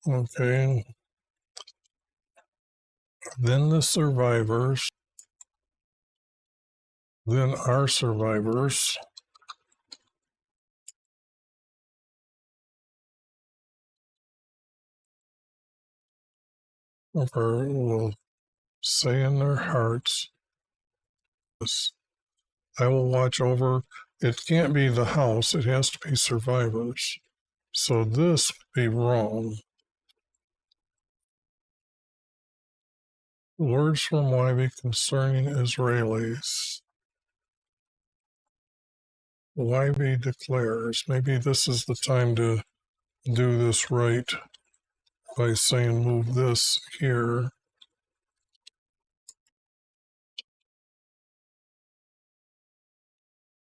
Okay. Then the survivors. Then our survivors. Will say in their hearts, I will watch over. It can't be the house, it has to be survivors. So this would be wrong. Words from Wyvie concerning Israelis. Wyvie declares, maybe this is the time to do this right by saying move this here.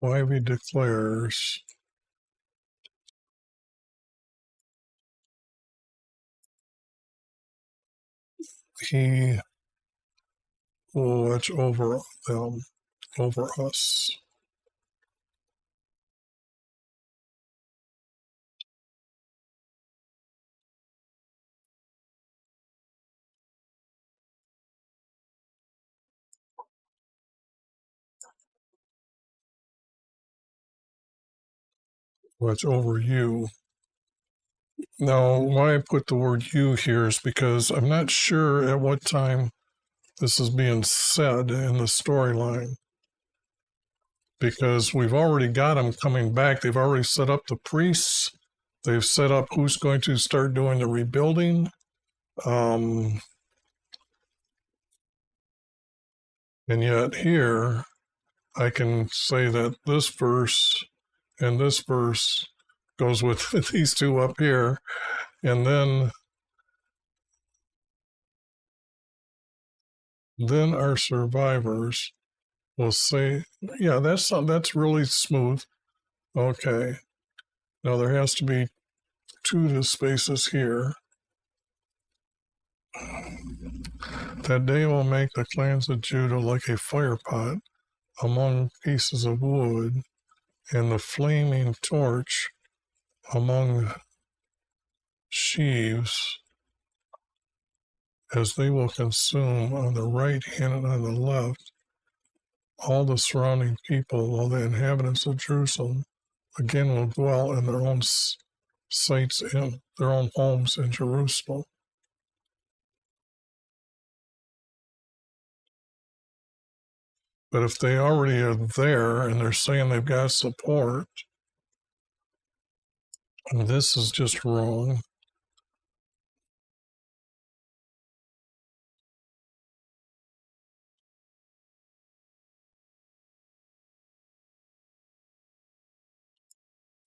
Wyvie declares, he will watch over them, over us. Watch over you. Now, why I put the word you here is because I'm not sure at what time this is being said in the storyline. Because we've already got them coming back. They've already set up the priests. They've set up who's going to start doing the rebuilding. And yet here, I can say that this verse and this verse goes with these two up here. And then our survivors will say, yeah, that's really smooth. Okay. Now there has to be two spaces here. That day will make the clans of Judah like a fire pot among pieces of wood, and the flaming torch among sheaves, as they will consume on the right hand and on the left all the surrounding people, while the inhabitants of Jerusalem again will dwell in their own sites, in their own homes in Jerusalem. But if they already are there and they're saying they've got support, this is just wrong.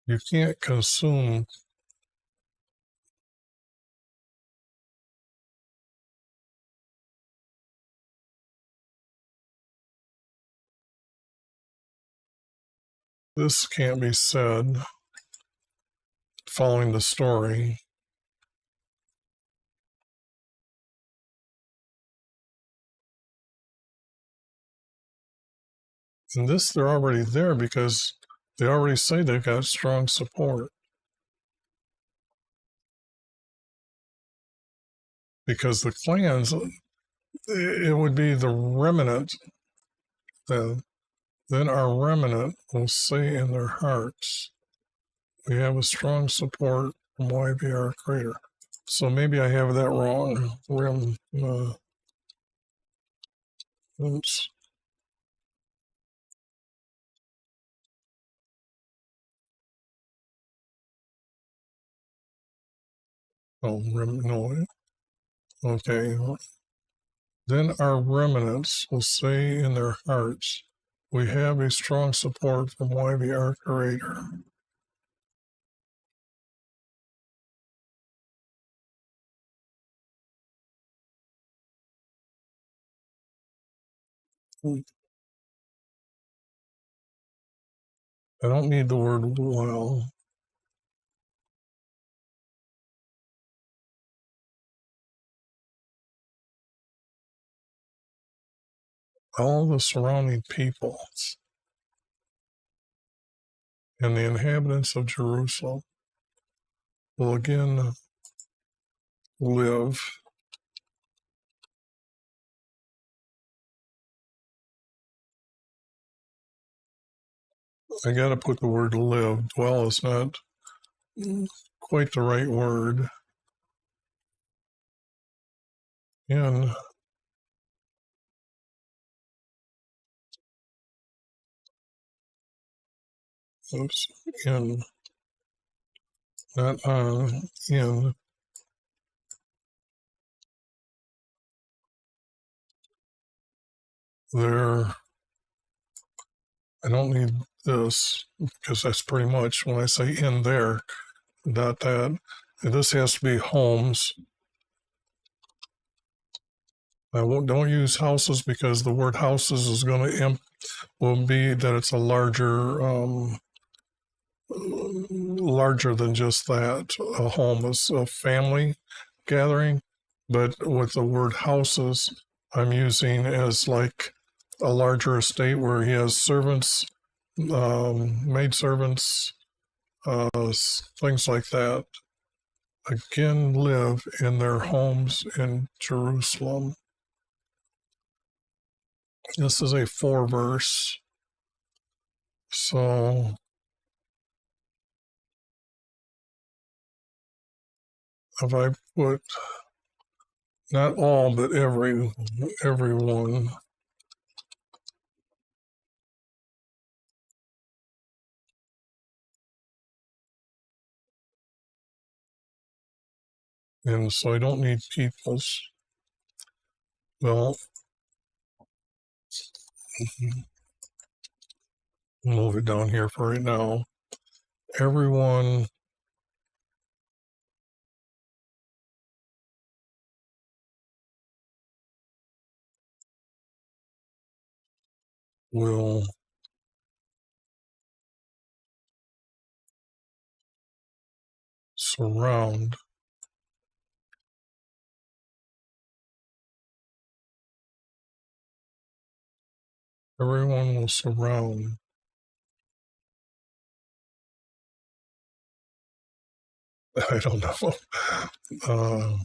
You can't consume this can't be said following the story. And this, they're already there because they already say they've got strong support. Because the clans, it would be the remnant. Then our remnant will say in their hearts, we have a strong support from YVR Crater. So maybe I have that wrong. Oops. Oh, no. Okay. Then our remnants will say in their hearts, we have a strong support from YVR Curator. I don't need the word well. All the surrounding peoples and the inhabitants of Jerusalem will again live. I got to put the word live. Dwell is not quite the right word. In, oops, in, not on, in there. I don't need this because that's pretty much when I say in there, not that. And this has to be homes. Don't use houses because the word houses is going to will be that it's a larger than just that. A home is a family gathering, but with the word houses, I'm using as like a larger estate where he has servants, maid servants, things like that. Again, live in their homes in Jerusalem. This is a 4 verse. So if I put not all, but everyone, and so I don't need peoples. Well, move it down here for right now. Everyone will surround. Everyone will surround. I don't know. Uh,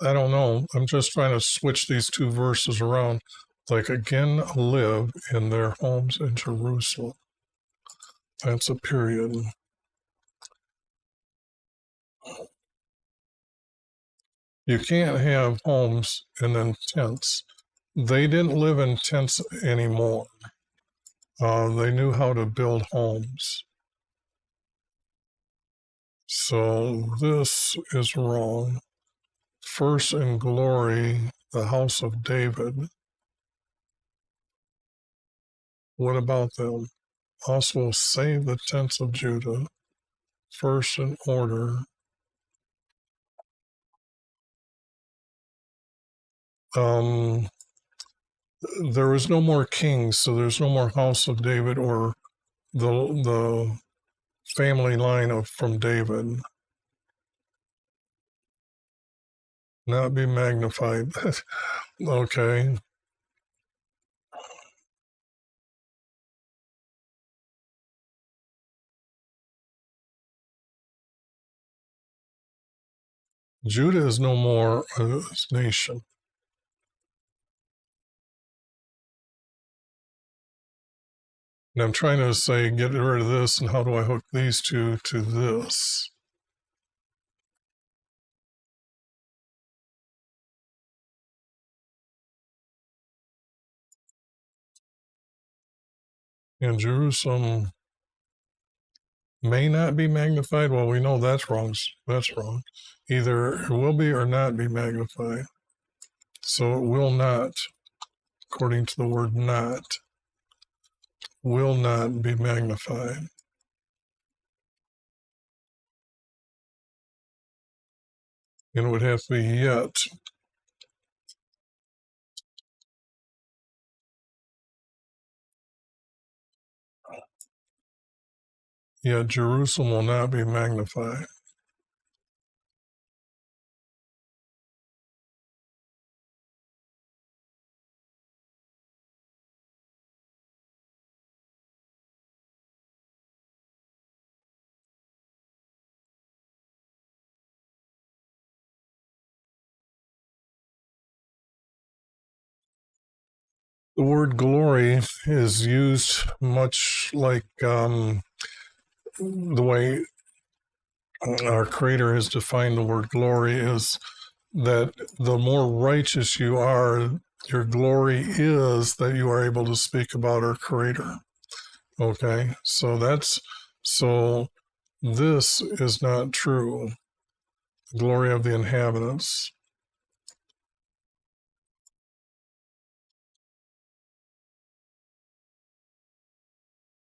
I don't know. I'm just trying to switch these 2 verses around. Like again, live in their homes in Jerusalem. That's a period. You can't have homes and then tents. They didn't live in tents anymore. They knew how to build homes. So this is wrong. First in glory, the house of David. What about them? Also save the tents of Judah. First in order. Um, there was no more kings, so there's no more house of David or the family line of from David. Not be magnified. Okay. Judah is no more a nation. And I'm trying to say, get rid of this, and how do I hook these two to this? And Jerusalem may not be magnified. Well, we know that's wrong. That's wrong. Either it will be or not be magnified. So it will not, according to the word not, will not be magnified. And it would have to be yet. yet Jerusalem will not be magnified. The word glory is used much like the way our Creator has defined the word glory is that the more righteous you are, your glory is that you are able to speak about our Creator. Okay, so this is not true. The glory of the inhabitants.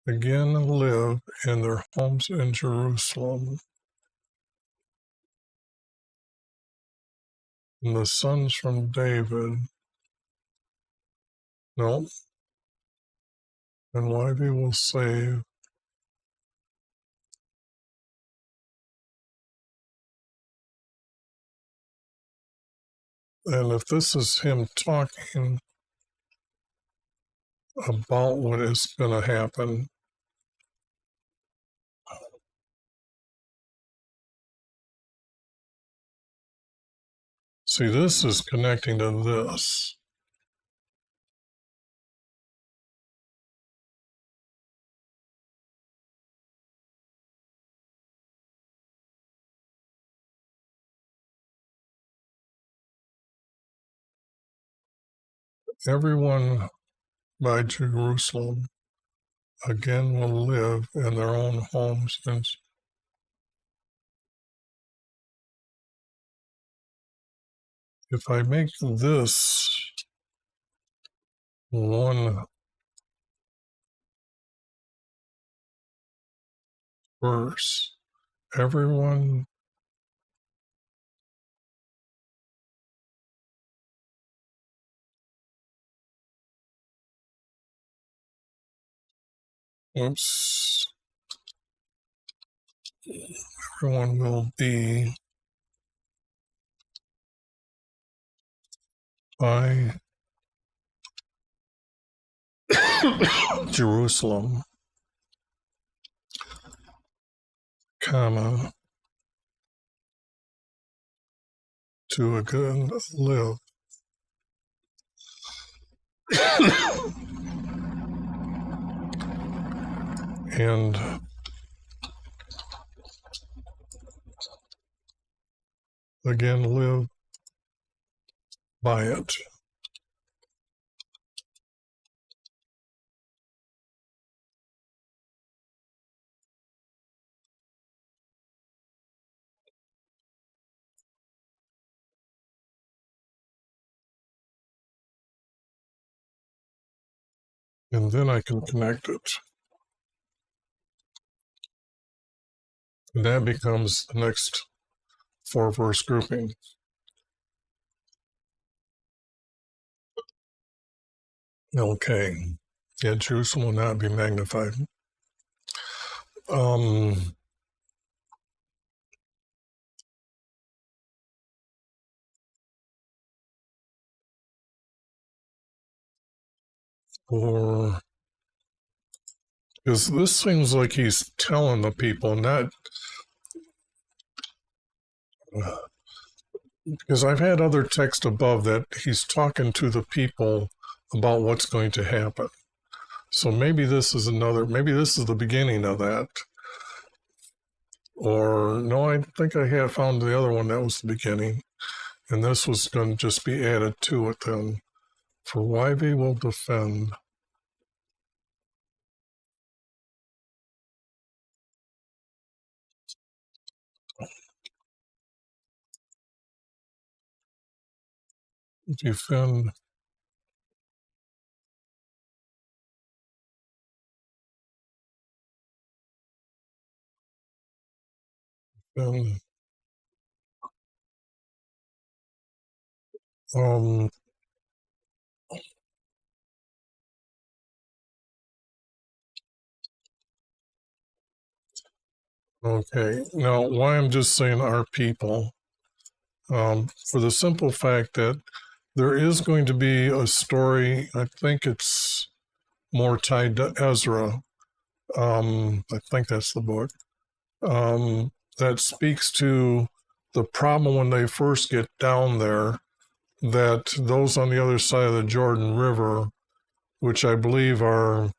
Again live in their homes in Jerusalem. And the sons from David, no, and why they will save. And if this is him talking about what is going to happen, see, this is connecting to this. Everyone by Jerusalem again will live in their own homes. And if I make this one verse, everyone oops, everyone will be by Jerusalem, comma, to again live. And again live by it. And then I can connect it. And that becomes the next 4-verse grouping. Okay. Yeah, Jerusalem will not be magnified. Or because this seems like he's telling the people, not because I've had other text above that he's talking to the people about what's going to happen. So maybe this is maybe this is the beginning of that. Or no, I think I had found the other one that was the beginning. And this was going to just be added to it then. For Wyvie will defend. Defend. Defend. Um, Okay. Now, why I'm just saying our people, for the simple fact that there is going to be a story, I think it's more tied to Ezra. I think that's the book, that speaks to the problem when they first get down there, that those on the other side of the Jordan River, which I believe are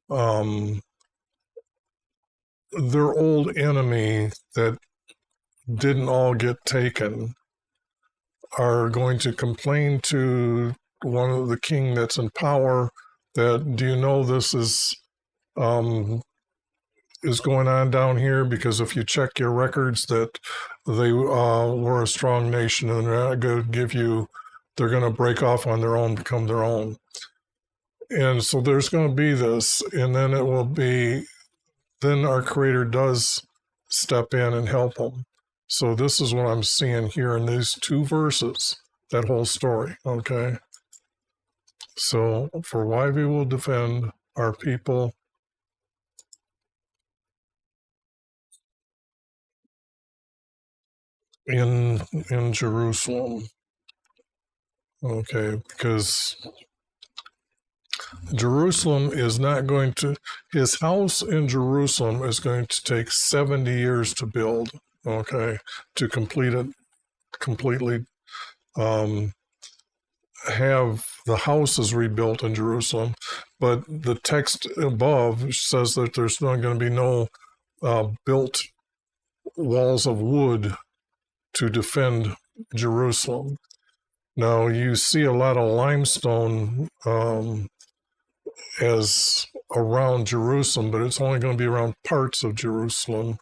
um, their old enemy that didn't all get taken, are going to complain to one of the king that's in power that, do you know this um, is going on down here? Because if you check your records, that they were a strong nation and they're not going to give you, they're going to break off on their own, become their own. And so there's going to be this, and then it will be, then our Creator does step in and help them. So this is what I'm seeing here in these two verses, that whole story, okay? So for why we will defend our people in Jerusalem, okay? Because Jerusalem is not going to, his house in Jerusalem is going to take 70 years to build, okay, to complete it completely. Have the houses rebuilt in Jerusalem, but the text above says that there's not going to be no built walls of wood to defend Jerusalem. Now, you see a lot of limestone as around Jerusalem, but it's only going to be around parts of Jerusalem.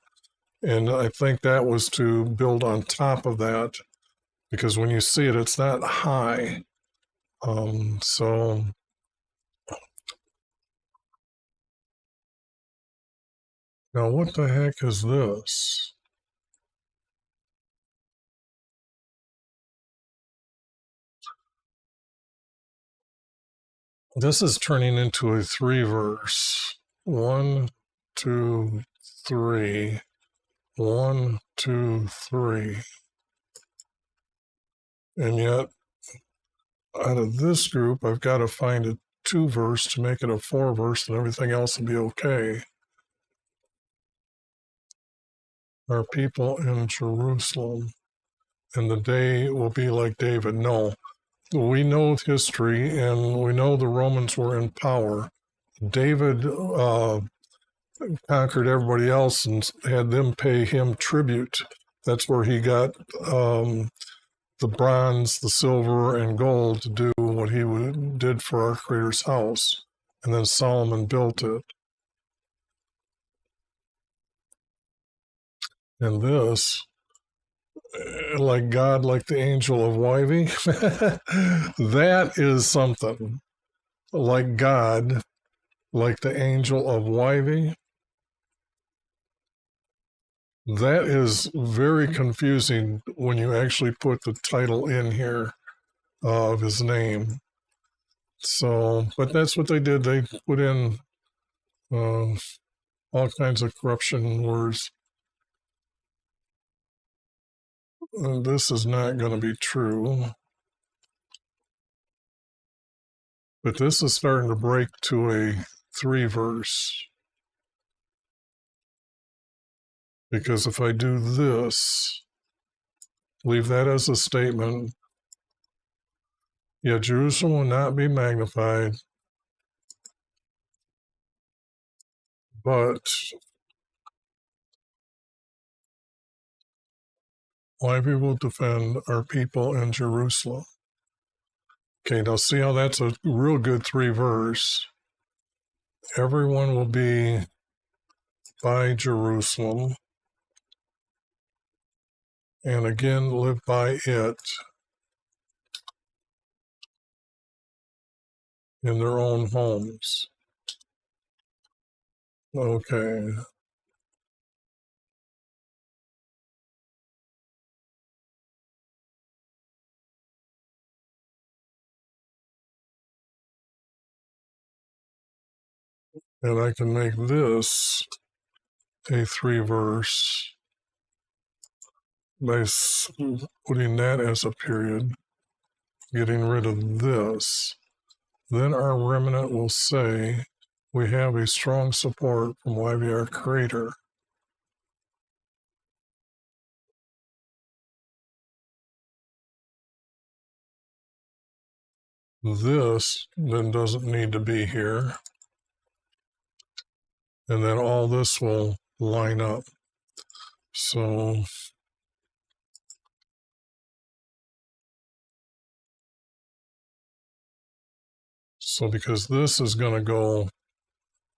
And I think that was to build on top of that, because when you see it, it's not high. So now what the heck is this? This is turning into a three verse. One, two, three. One, two, three. And yet, out of this group, I've got to find a two verse to make it a four verse, and everything else will be okay. Our people in Jerusalem, and the day will be like David. No, we know history, and we know the Romans were in power. David conquered everybody else and had them pay him tribute. That's where he got the bronze, the silver, and gold to do what he did for our Creator's house. And then Solomon built it. And this, like God, like the angel of Wivey, that is something. Like God, like the angel of Wivey, that is very confusing when you actually put the title in here of his name. So, but that's what they did. They put in uh, all kinds of corruption words. And this is not going to be true. But this is starting to break to a three verse. Because if I do this, leave that as a statement, yet Jerusalem will not be magnified, but why we will defend our people in Jerusalem. Okay, now see how that's a real good three verse. Everyone will be by Jerusalem, and again live by it in their own homes. Okay. And I can make this a 3 verse by putting that as a period, getting rid of this. Then our remnant will say, we have a strong support from YVR Creator. This then doesn't need to be here. And then all this will line up. So because this is going to go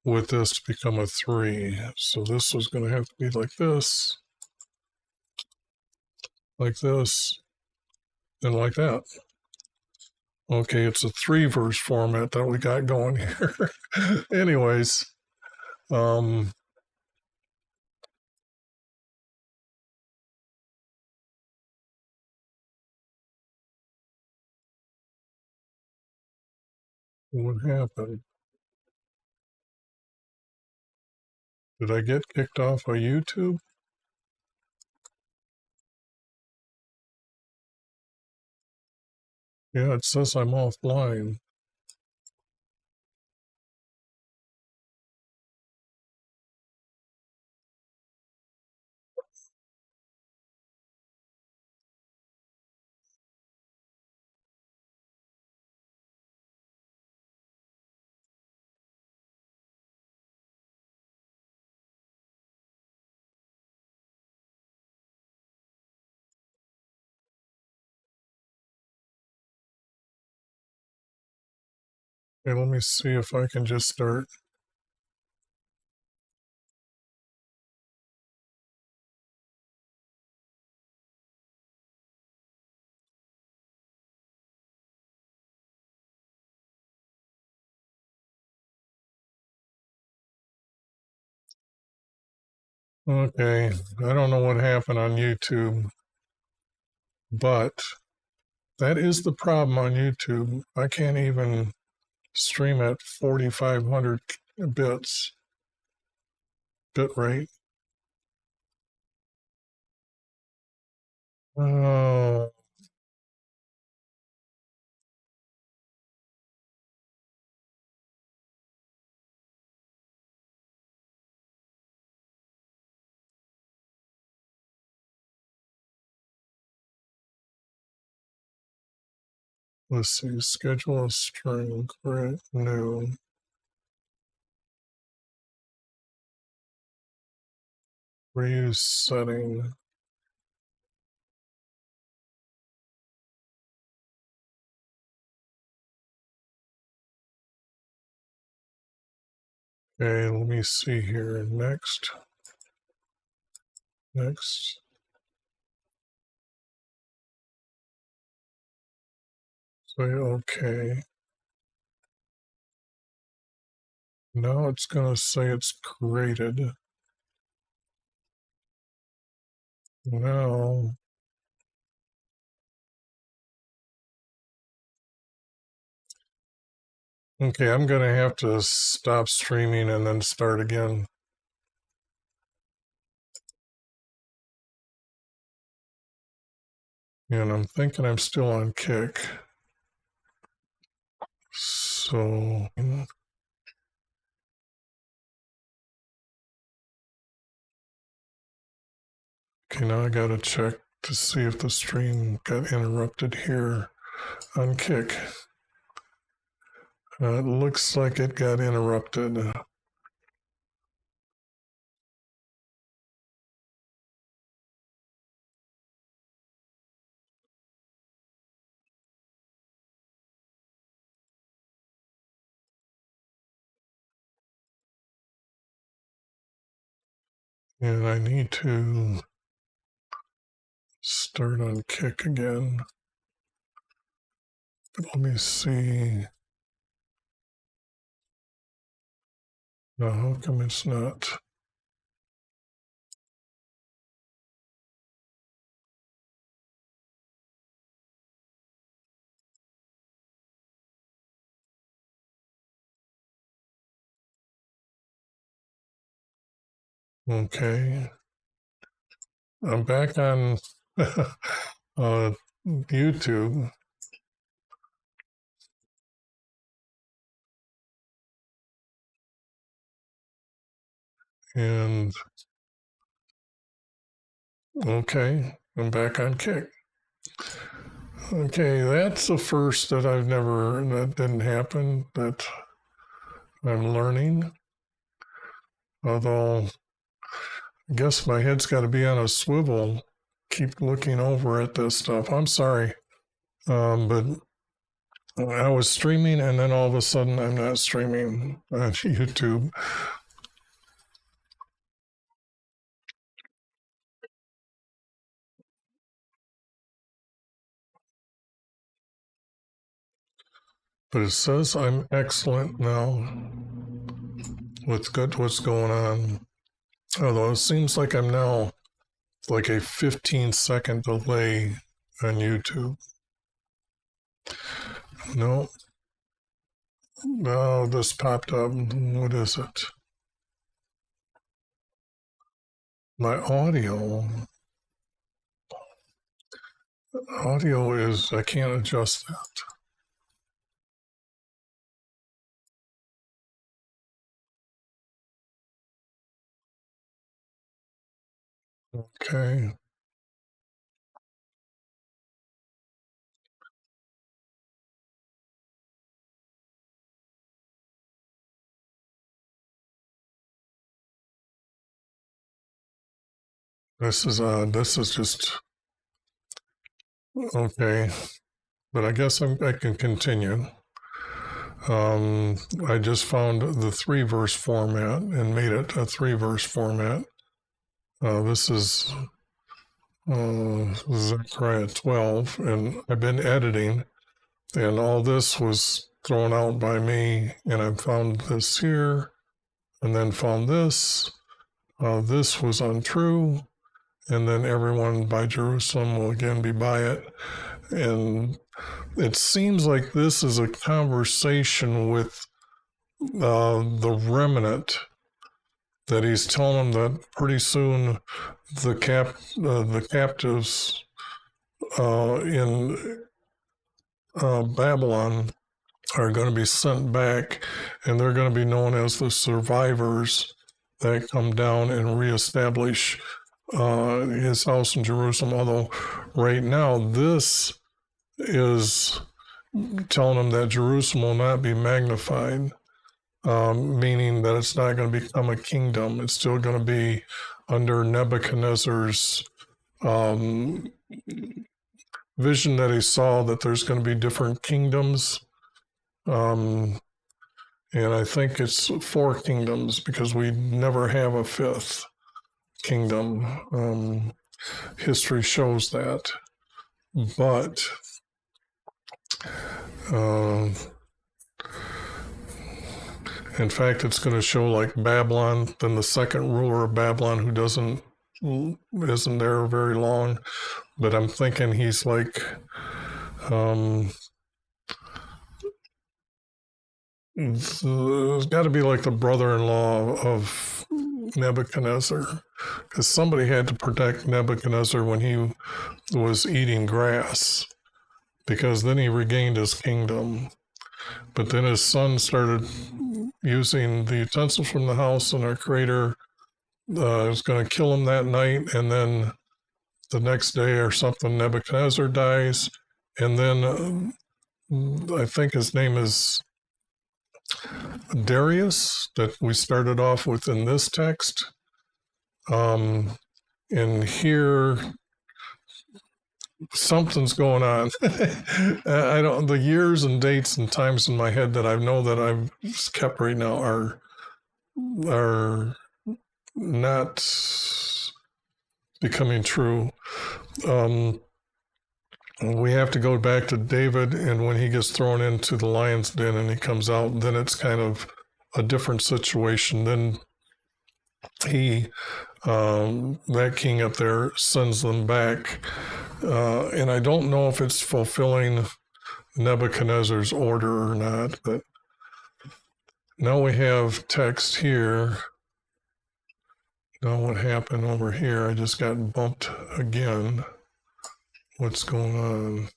with this to become a 3. So this is going to have to be like this, and like that. Okay, it's a 3 verse format that we got going here. Anyways, what happened? Did I get kicked off of YouTube? Yeah, it says I'm offline. Okay, let me see if I can just start. Okay, I don't know what happened on YouTube, but that is the problem on YouTube. I can't even stream at 4,500 bit rate. Oh, let's see. Schedule a stream. Create new. Reuse setting. Okay, let me see here. Next. Say okay. Now it's going to say it's created. Now, okay, I'm going to have to stop streaming and then start again. And I'm thinking I'm still on Kick. So, okay, now I got to check to see if the stream got interrupted here on Kick. It looks like it got interrupted. And I need to start on Kick again. But let me see. Now, how come it's not? Okay. I'm back on YouTube. And okay, I'm back on Kick. Okay, that's the first that didn't happen, that I'm learning. Although, I guess my head's got to be on a swivel, keep looking over at this stuff. I'm sorry. But I was streaming, and then all of a sudden I'm not streaming on YouTube. But it says I'm excellent now. What's going on? Although it seems like I'm now like a 15-second delay on YouTube. No. No, this popped up. What is it? My audio. Audio is, I can't adjust that. Okay. This is just okay. But I guess I can continue. I just found the 3-verse format and made it a 3-verse format. This is Zechariah 12, and I've been editing, and all this was thrown out by me, and I found this here, and then found this. This was untrue, and then everyone by Jerusalem will again be by it. And it seems like this is a conversation with the remnant, that he's telling them that pretty soon the captives in Babylon are going to be sent back, and they're going to be known as the survivors that come down and reestablish his house in Jerusalem. Although right now this is telling them that Jerusalem will not be magnified, meaning that it's not going to become a kingdom. It's still going to be under Nebuchadnezzar's vision that he saw, that there's going to be different kingdoms. And I think it's 4 kingdoms, because we never have a 5th kingdom. History shows that. But in fact, it's going to show like Babylon, then the second ruler of Babylon, who isn't there very long, but I'm thinking he's like it's got to be like the brother-in-law of Nebuchadnezzar, because somebody had to protect Nebuchadnezzar when he was eating grass, because then he regained his kingdom. But then his son started using the utensils from the house, and our Creator was going to kill him that night. And then the next day or something, Nebuchadnezzar dies. And then I think his name is Darius, that we started off with in this text. And here, something's going on. I don't. The years and dates and times in my head that I know that I've kept right now are not becoming true. We have to go back to David, and when he gets thrown into the lion's den and he comes out, then it's kind of a different situation. Then he, that king up there, sends them back. And I don't know if it's fulfilling Nebuchadnezzar's order or not, but now we have text here Now what happened over here? I just got bumped again. What's going on?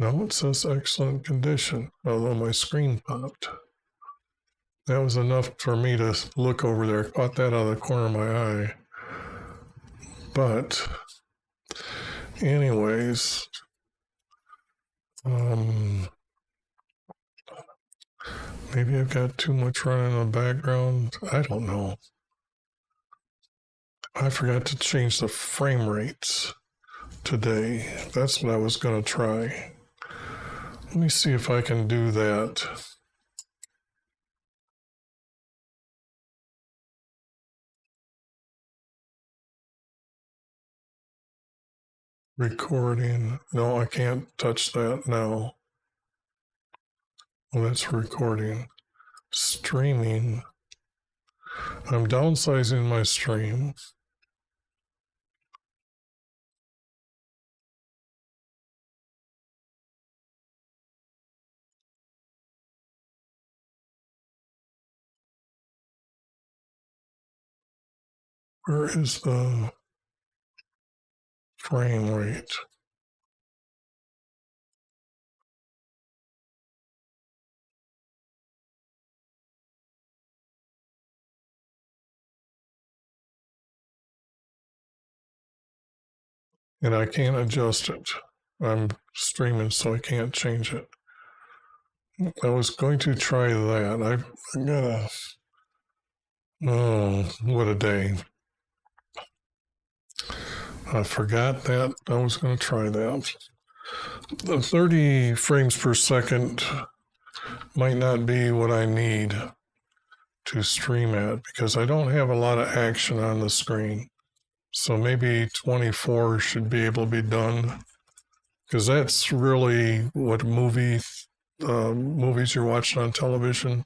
Now it says excellent condition, although my screen popped. That was enough for me to look over there. Caught that out of the corner of my eye. But anyways, maybe I've got too much running in the background. I don't know. I forgot to change the frame rates today. That's what I was going to try. Let me see if I can do that. Recording. No, I can't touch that now. Well, that's recording. Streaming. I'm downsizing my stream. Where is the frame rate? And I can't adjust it. I'm streaming, so I can't change it. I was going to try that. I gotta. Oh, what a day. I forgot that I was going to try that. The 30 frames per second might not be what I need to stream at because I don't have a lot of action on the screen. So maybe 24 should be able to be done because that's really what movies you're watching on television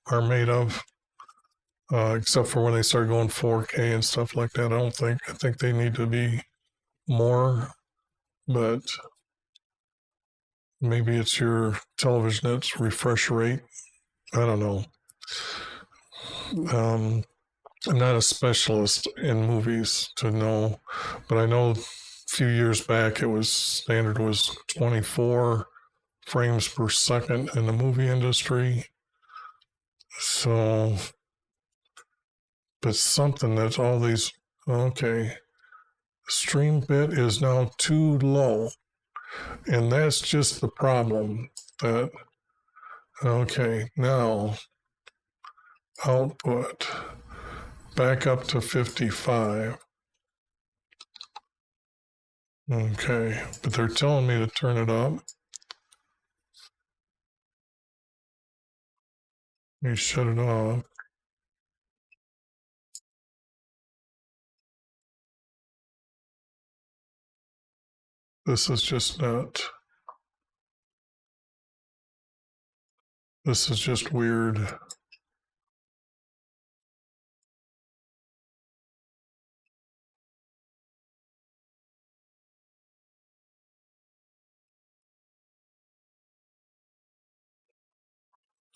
are made of. Except for when they start going 4K and stuff like that. I think they need to be more, but maybe it's your television's refresh rate. I don't know. I'm not a specialist in movies to know, but I know a few years back standard was 24 frames per second in the movie industry. So, but something that's all these, okay, stream bit is now too low. And that's just the problem that, okay, now output back up to 55. Okay, but they're telling me to turn it up. Let me shut it off. This is just not. This is just weird.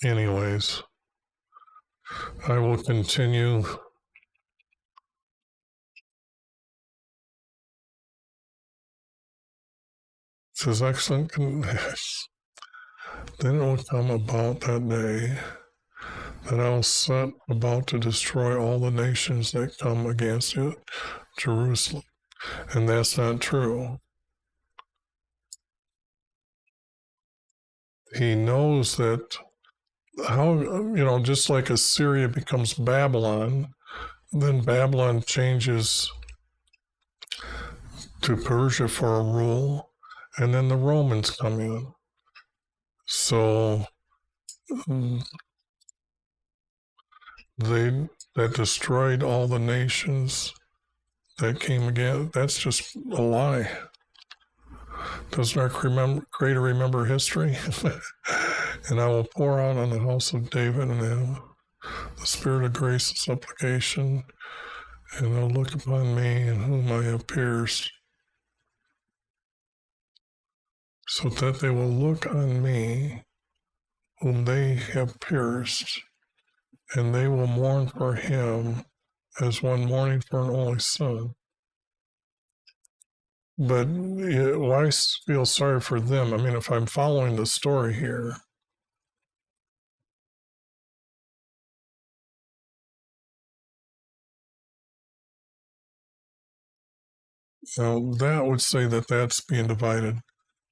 Anyways, I will continue. It says excellent. Then it will come about that day that I will set about to destroy all the nations that come against it, Jerusalem. And that's not true. He knows that just like Assyria becomes Babylon, then Babylon changes to Persia for a rule, and then the Romans come in. So that destroyed all the nations that came again. That's just a lie. Doesn't our Creator remember history? And I will pour out on the house of David and him the spirit of grace and supplication, and they'll look upon me in whom I have pierced, so that they will look on me whom they have pierced, and they will mourn for him as one mourning for an only son. But why feel sorry for them? I mean, if I'm following the story here, now that would say that that's being divided.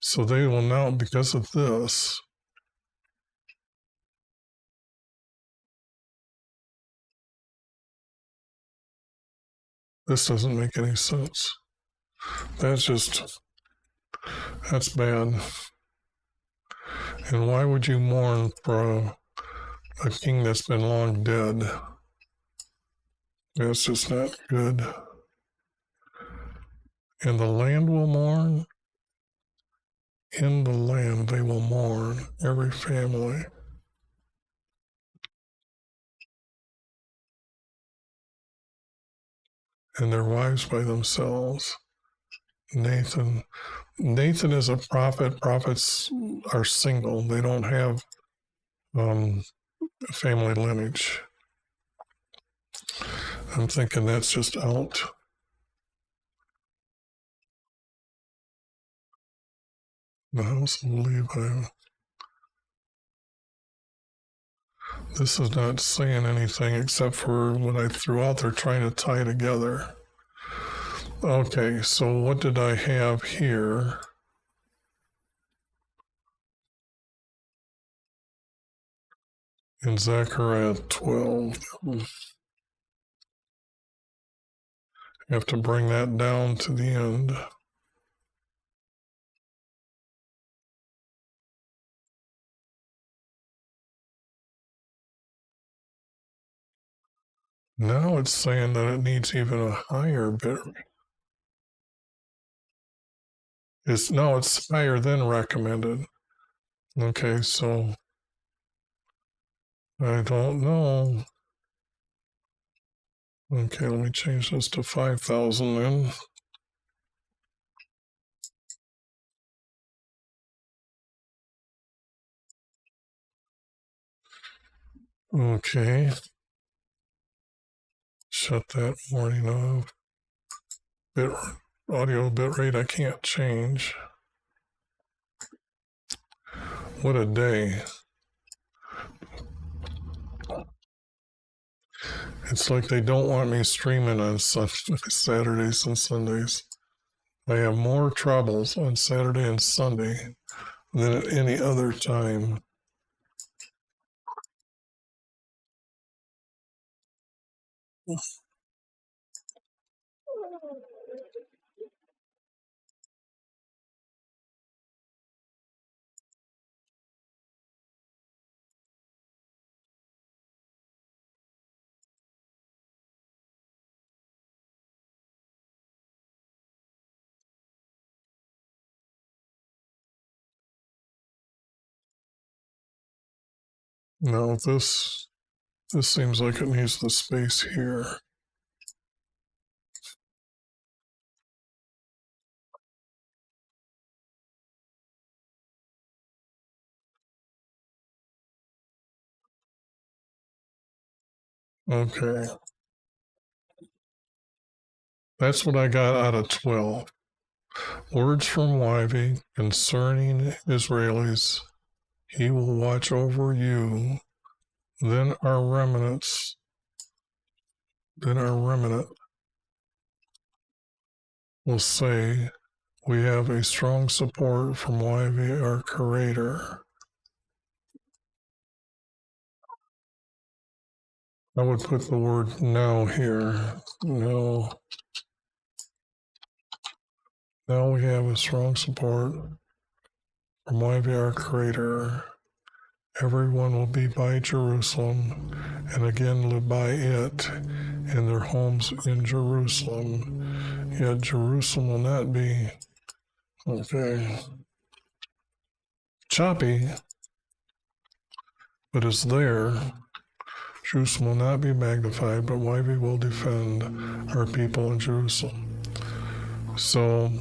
So they will now, because of this, this doesn't make any sense. That's bad. And why would you mourn for a king that's been long dead? That's just not good. And the land will mourn. In the land they will mourn, every family. And their wives by themselves. Nathan is a prophet. Prophets are single. They don't have family lineage. I'm thinking that's just out. The house of Levi. This is not saying anything except for what I threw out there trying to tie together. Okay, so what did I have here? In Zechariah 12. I have to bring that down to the end. Now it's saying that it needs even a higher bit. It's higher than recommended. Okay, so I don't know. Okay, let me change this to 5,000 then. Okay. Shut that warning off. Audio bitrate I can't change. What a day. It's like they don't want me streaming on Saturdays and Sundays. I have more troubles on Saturday and Sunday than at any other time. Now this seems like it needs the space here. Okay. That's what I got out of 12. Words from Wivey concerning Israelis. He will watch over you. Then our remnant will say, we have a strong support from Wivey, our curator. I would put the word now here. No. Now we have a strong support from Wivey, our creator. Everyone will be by Jerusalem and again live by it in their homes in Jerusalem. Yet Jerusalem will not be, okay, choppy, but it's there. Jerusalem will not be magnified, but Wivey will defend our people in Jerusalem. So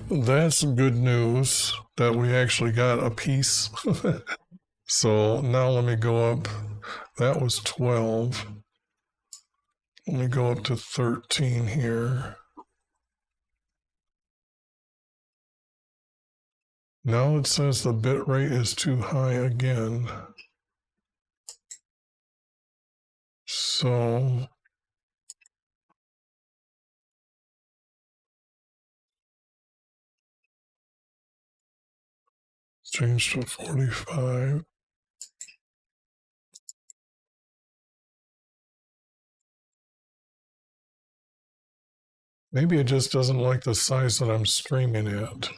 that's good news that we actually got a piece. So now let me go up. That was 12. Let me go up to 13 here. Now it says the bit rate is too high again. So change to 45. Maybe it just doesn't like the size that I'm streaming at.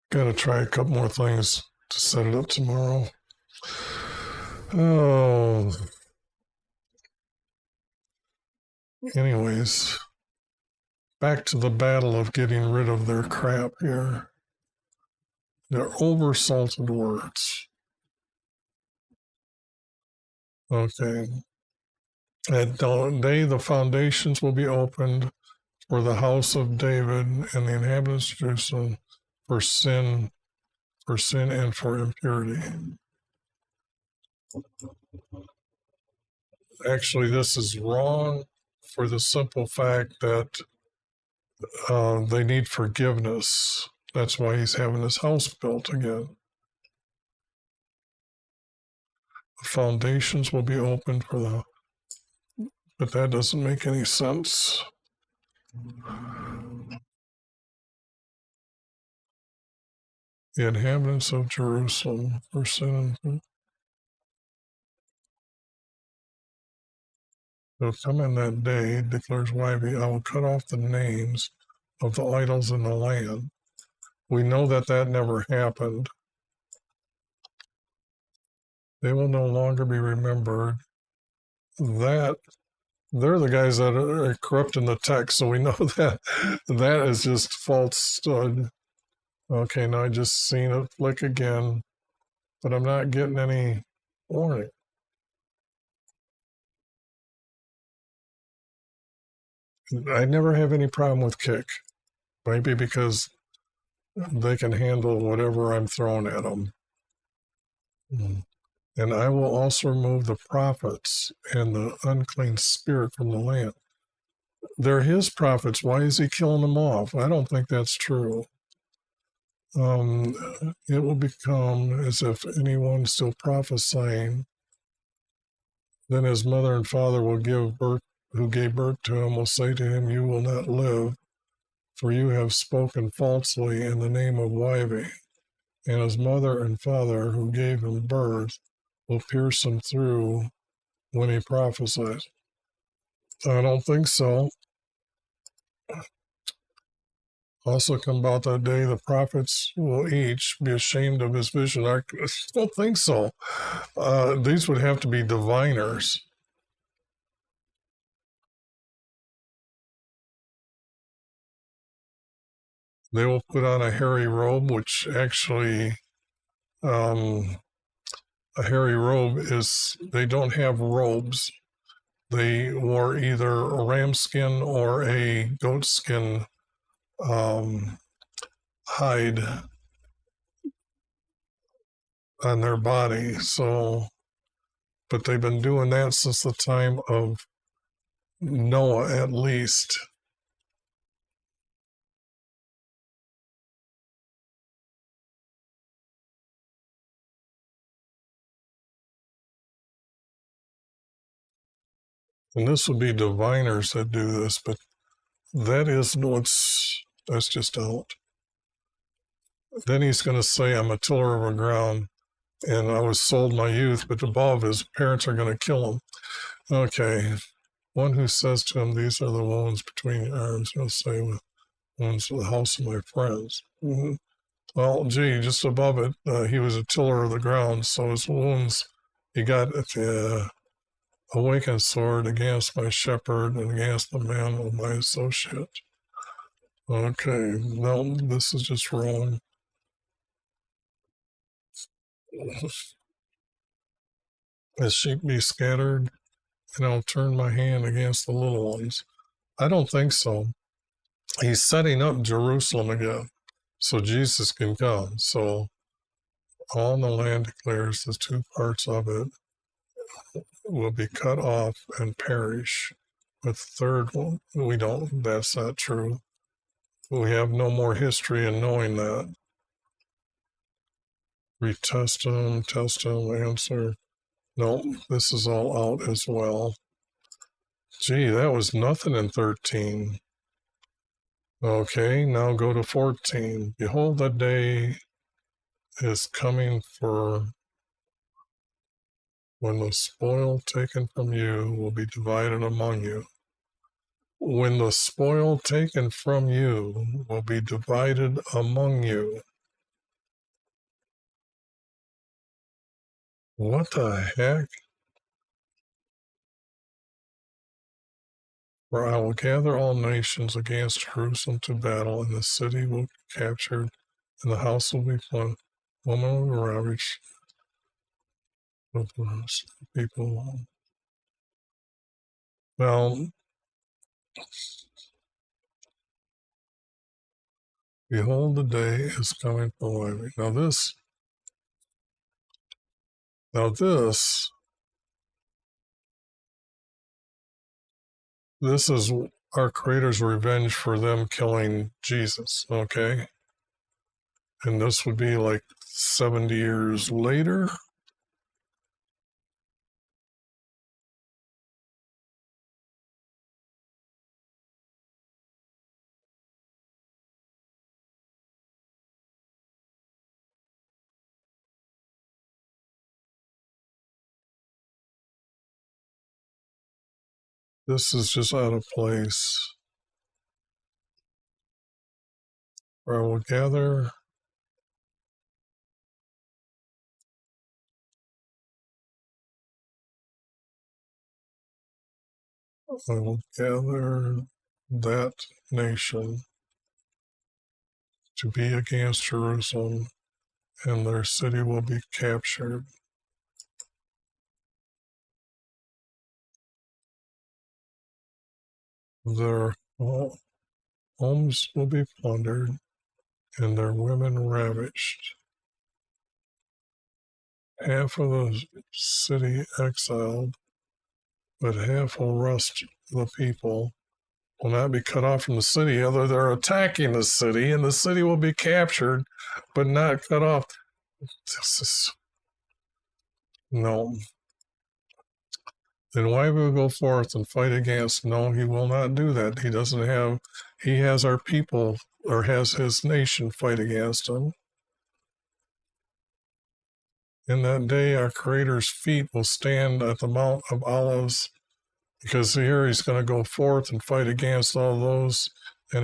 Got to try a couple more things to set it up tomorrow. Oh. Anyways, back to the battle of getting rid of their crap here. Their oversalted words. Okay. At day the foundations will be opened for the house of David and the inhabitants of Jerusalem for sin and for impurity. Actually, this is wrong for the simple fact that they need forgiveness. That's why he's having his house built again. The foundations will be opened for the, but that doesn't make any sense. The inhabitants of Jerusalem for sin. They'll come in that day, declares Wyvie, I will cut off the names of the idols in the land. We know that that never happened. They will no longer be remembered. That they're the guys that are corrupting the text, so we know that that is just false stood. Okay, now I just seen it flick again, but I'm not getting any warning. I never have any problem with kick, maybe because they can handle whatever I'm throwing at them. And I will also remove the prophets and the unclean spirit from the land. They're his prophets. Why is he killing them off? I don't think that's true. It will become as if anyone still prophesying, then his mother and father will give birth, who gave birth to him, will say to him, you will not live, for you have spoken falsely in the name of Wyvie. And his mother and father, who gave him birth, will pierce him through when he prophesies. I don't think so. Also come about that day, the prophets will each be ashamed of his vision. I don't think so. These would have to be diviners. They will put on a hairy robe, which actually, a hairy robe is, they don't have robes. They wore either a ram skin or a goat skin hide on their body. So, but they've been doing that since the time of Noah, at least. And this would be diviners that do this, but that is what's, that's just out. Then he's going to say, I'm a tiller of the ground, and I was sold my youth, but above his parents are going to kill him. Okay. One who says to him, these are the wounds between your arms, he'll say, wounds of the house of my friends. Mm-hmm. Well, gee, just above it, he was a tiller of the ground, so his wounds, he got the awakened sword against my shepherd and against the man of my associate. Okay, no, this is just wrong. As sheep be scattered, and I'll turn my hand against the little ones. I don't think so. He's setting up Jerusalem again, so Jesus can come. So all the land declares the two parts of it will be cut off and perish. But the third one, we don't, that's not true. We have no more history in knowing that. Retest them, test them, answer. No, this is all out as well. Gee, that was nothing in 13. Okay, now go to 14. Behold, the day is coming for when the spoil taken from you will be divided among you. When the spoil taken from you will be divided among you. What the heck? For I will gather all nations against Jerusalem to battle, and the city will be captured, and the house will be plundered. Woman will be ravaged. People. Now, behold, the day is coming for me. Now this is our Creator's revenge for them killing Jesus, okay? And this would be like 70 years later. This is just out of place. For I will gather that nation to be against Jerusalem, and their city will be captured. Their homes will be plundered, and their women ravished. Half of the city exiled, but half will rest the people. Will not be cut off from the city, other they're attacking the city, and the city will be captured, but not cut off. This is no. Then why will he go forth and fight against? No, he will not do that. He doesn't have. He has our people, or has his nation fight against him. In that day, our Creator's feet will stand at the Mount of Olives, because here he's going to go forth and fight against all those, and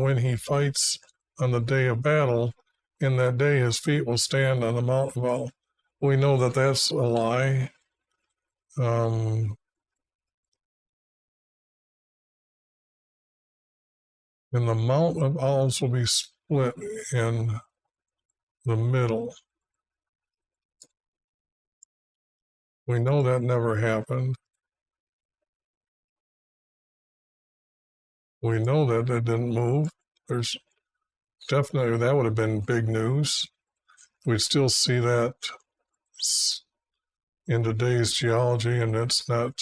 when he fights on the day of battle, in that day his feet will stand on the Mount of Olives. We know that that's a lie. And the Mount of Olives will be split in the middle. We know that never happened. We know that it didn't move. There's definitely, that would have been big news. We'd still see that in today's geology, and it's not.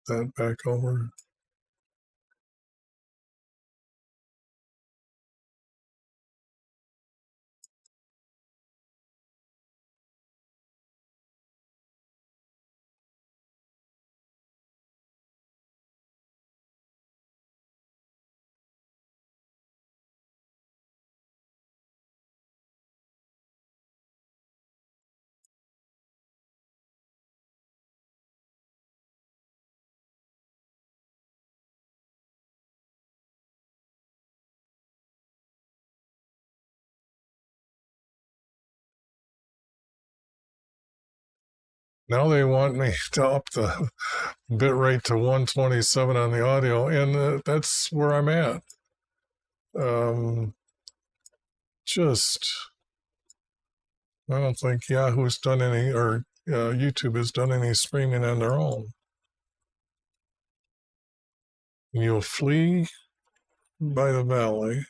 That back over. Now they want me to up the bit rate to 127 on the audio, and that's where I'm at. Just, I don't think Yahoo's done any, or YouTube has done any streaming on their own. And you'll flee by the valley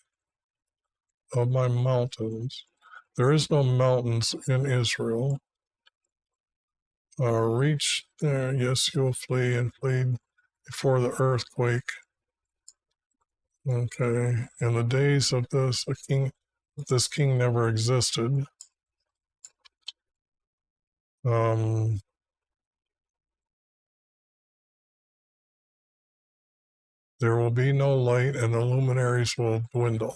of my mountains. There is no mountains in Israel. Reach there, yes, you'll flee and flee before the earthquake. Okay, in the days of this king never existed. There will be no light, and the luminaries will dwindle,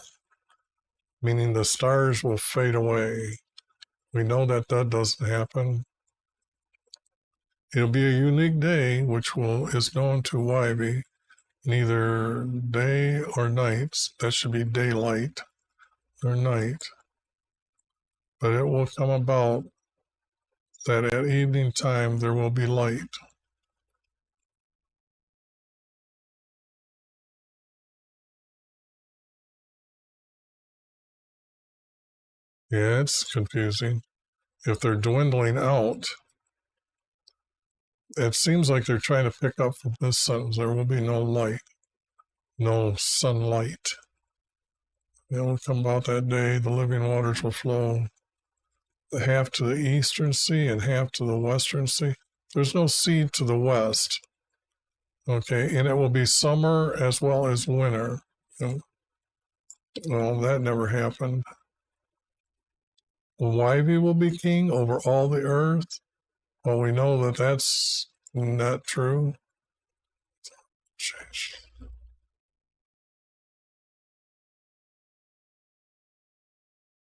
meaning the stars will fade away. We know that doesn't happen. It'll be a unique day, which is known to Wyvie, neither day or nights. That should be daylight or night. But it will come about that at evening time there will be light. Yeah, it's confusing. If they're dwindling out, it seems like they're trying to pick up from this sentence. There will be no light, no sunlight. It will come about that day, the living waters will flow half to the eastern sea and half to the western sea. There's no sea to the west. Okay, and it will be summer as well as winter. Well, that never happened. Wyvie will be king over all the earth. Well, we know that that's not true.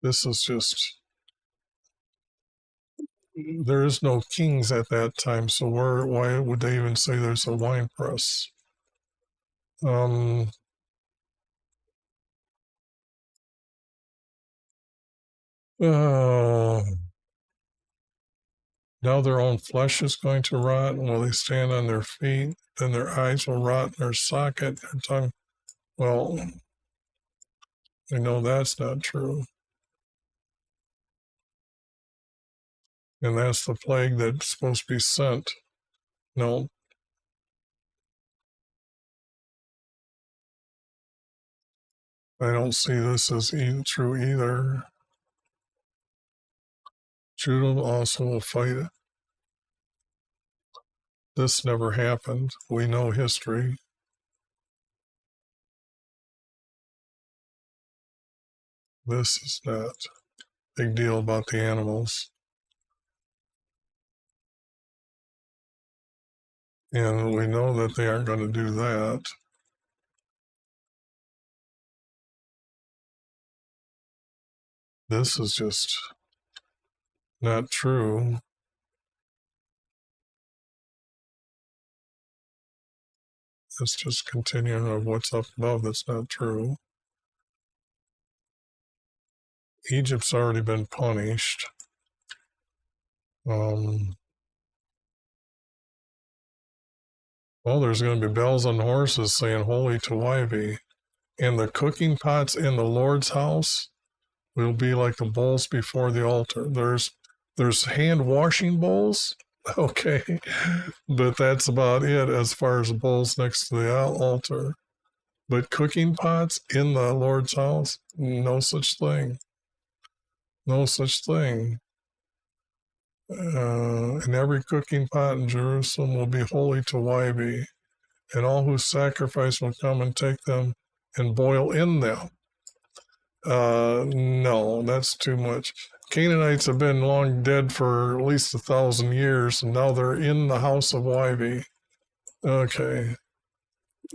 This is just, there is no kings at that time, so why would they even say there's a wine press? Oh, now their own flesh is going to rot, and while they stand on their feet, then their eyes will rot in their socket, their tongue. Well, we know that's not true. And that's the plague that's supposed to be sent. No. I don't see this as true either. Judah also will fight it. This never happened. We know history. This is not big deal about the animals. And we know that they aren't going to do that. This is just not true. It's just continuing of what's up above that's not true. Egypt's already been punished. Well, there's going to be bells on horses saying holy to Wyvie. And the cooking pots in the Lord's house will be like the bowls before the altar. There's hand washing bowls, okay, but that's about it as far as the bowls next to the altar. But cooking pots in the Lord's house, no such thing. No such thing. And every cooking pot in Jerusalem will be holy to Wyvie, and all who sacrifice will come and take them and boil in them. No, that's too much. Canaanites have been long dead for at least 1,000 years, and now they're in the house of Wyvie. Okay.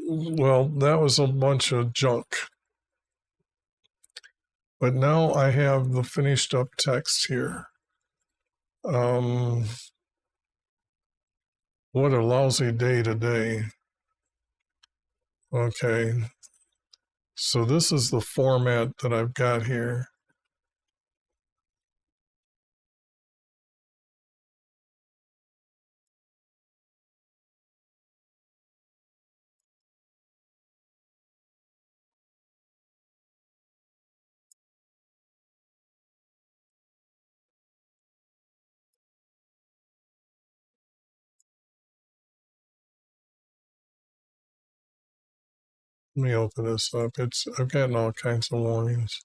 Well, that was a bunch of junk. But now I have the finished up text here. What a lousy day today. Okay. So this is the format that I've got here. Let me open this up. I've gotten all kinds of warnings.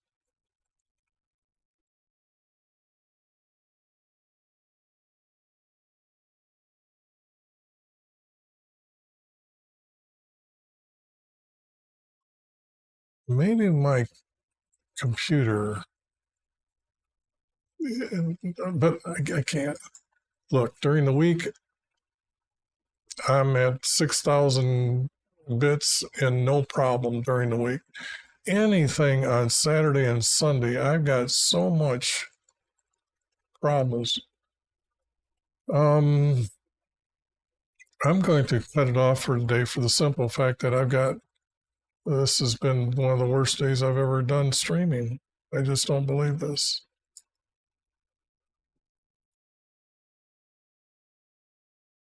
Maybe my computer, but I can't. Look, during the week, I'm at 6,000 bits and no problem during the week. Anything on Saturday and Sunday, I've got so much problems. I'm going to cut it off for today for the simple fact that this has been one of the worst days I've ever done streaming. I just don't believe this.